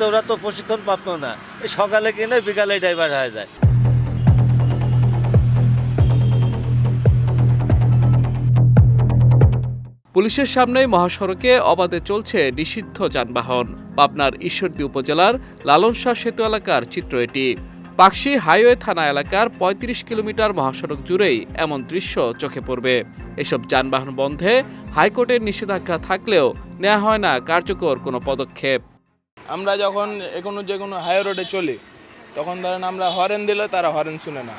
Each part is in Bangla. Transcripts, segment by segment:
ওরা তো প্রশিক্ষণ প্রাপ্ত না, এই সকালে কিনে বিকালে ড্রাইভার হয়ে যায়। পুলিশের সামনেই মহাসড়কে অবাধে চলছে নিষিদ্ধ যানবাহন। পাবনার ঈশ্বরদী উপজেলার লালন শাহ সেতু এলাকার চিত্র এটি। পাকশী হাইওয়ে থানা এলাকার ৩৫ কিলোমিটার মহাসড়ক জুড়েই এমন দৃশ্য চোখে পড়বে। এসব যানবাহন বন্ধে হাইকোর্টের নিষেধাজ্ঞা থাকলেও নেওয়া হয় না কার্যকর কোনো পদক্ষেপ। আমরা যখন যে কোনো হাই রোডে চলি তখন ধরেন আমরা হরেন দিলে তারা হরেন শুনে না,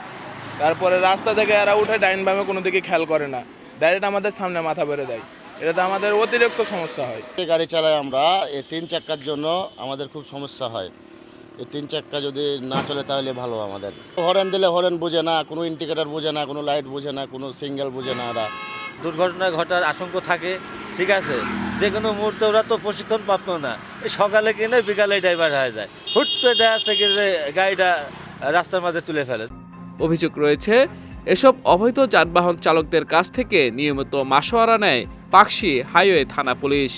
তারপরে রাস্তা থেকে এরা উঠে ডাইন বামে কোনো দিকে খেয়াল করে না, ডাইরেক্ট আমাদের সামনে মাথা বেড়ে দেয়। এটাতে আমাদের অতিরিক্ত সমস্যা হয়। গাড়ি চালাই আমরা, এই 3 চাক্কার জন্য আমাদের খুব সমস্যা হয়। এই 3 চাক্কা যদি না চলে তাহলে ভালো। আমাদের হরেন দিলে হরেন বোঝে না, কোনো ইন্ডিকেটার বোঝে না, কোনো লাইট বোঝে না, কোনো সিগন্যাল বোঝে না। ওরা দুর্ঘটনা ঘটার আশঙ্কা থাকে, ঠিক আছে, যে কোনো মুহূর্তে ওরা তো প্রশিক্ষণ প্রাপ্ত না, এই সকালে কিনে বিকালে ড্রাইভার হয়ে যায়। হুট করে দেখা যাচ্ছে কি যে গাড়িটা রাস্তার মাঝে তুলে ফেলে। অভিযোগ রয়েছে, এসব অবৈধ যানবাহন চালকদের কাছ থেকে নিয়মিত মাসোয়ারা নেয় পাকশী হাইওয়ে থানা পুলিশ।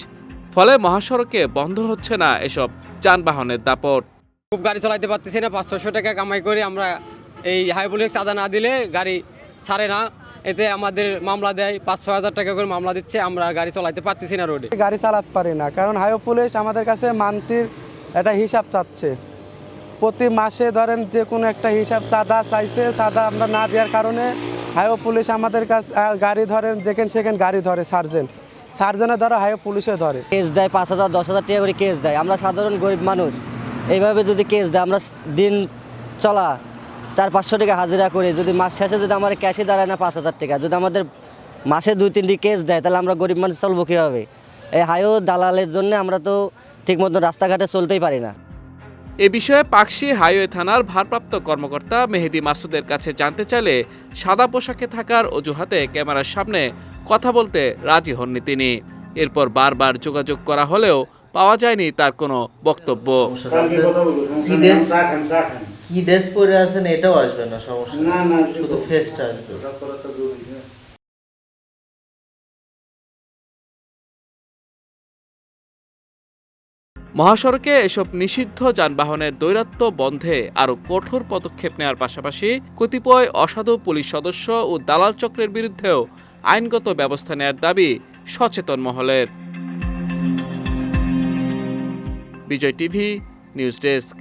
ফলে মহাসড়কে বন্ধ হচ্ছে না এসব যানবাহনের দাপট। খুব গাড়ি চালাতে পারতেছি না, 500-600 টাকা কামাই করে আমরা এই হাইওয়ে পুলিশ চাঁদা না দিলে গাড়ি ছাড়ে না। এতে আমাদের মামলা দেয়, 5-6 হাজার টাকা করে মামলা দিচ্ছে, আমরা গাড়ি চালাতে পারতেছি না রোডে। গাড়ি চালাতে পারি না, কারণ হাইওয়ে পুলিশ আমাদের কাছে মান্থলির একটা হিসাব চাচ্ছে। প্রতি মাসে ধরেন যে কোনো একটা হিসাব চাঁদা চাইছে, চাঁদা আমরা না দেওয়ার কারণে হাইওয়ে পুলিশ আমাদের কাছে গাড়ি ধরেন যেখানে সেখানে গাড়ি ধরে, সার্জনে ধরে, হাইওয়ে পুলিশে ধরে। কেস দেয় 5,000-10,000 টাকা করে কেস দেয়। আমরা সাধারণ গরিব মানুষ, এইভাবে যদি কেস দেয়, আমরা দিন চলা 400-500 টাকা হাজিরা করে যদি মাস শেষে যদি আমার ক্যাশে দাঁড়ায় না 5,000 টাকা, যদি আমাদের মাসে 2-3টি কেস দেয়, তাহলে আমরা গরিব মানুষ চলবো কীভাবে? এই হাইওয়ে দালালের জন্য আমরা তো ঠিকমতো রাস্তাঘাটে চলতেই পারি না। এ বিষয়ে পাকশী হাইওয়ে থানার ভারপ্রাপ্ত কর্মকর্তা মেহেদি মাসুদের কাছে জানতে চাইলে সাদা পোশাকে থাকার অজুহাতে ক্যামেরার সামনে কথা বলতে রাজি হননি তিনি। এরপর বারবার যোগাযোগ করা হলেও পাওয়া যায়নি তার কোনো বক্তব্য। কি ড্রেস পরে আছেন এটাও আসবে না, সমস্যা না, শুধু ফেসটা আসবে। মহাসড়কে এসব নিষিদ্ধ যানবাহনের দৌরাত্ম্য বন্ধে আরও কঠোর পদক্ষেপ নেওয়ার পাশাপাশি কতিপয় অসাধু পুলিশ সদস্য ও দালাল চক্রের বিরুদ্ধেও আইনগত ব্যবস্থা নেওয়ার দাবি সচেতন মহলের। বিজয় টিভি নিউজ ডেস্ক।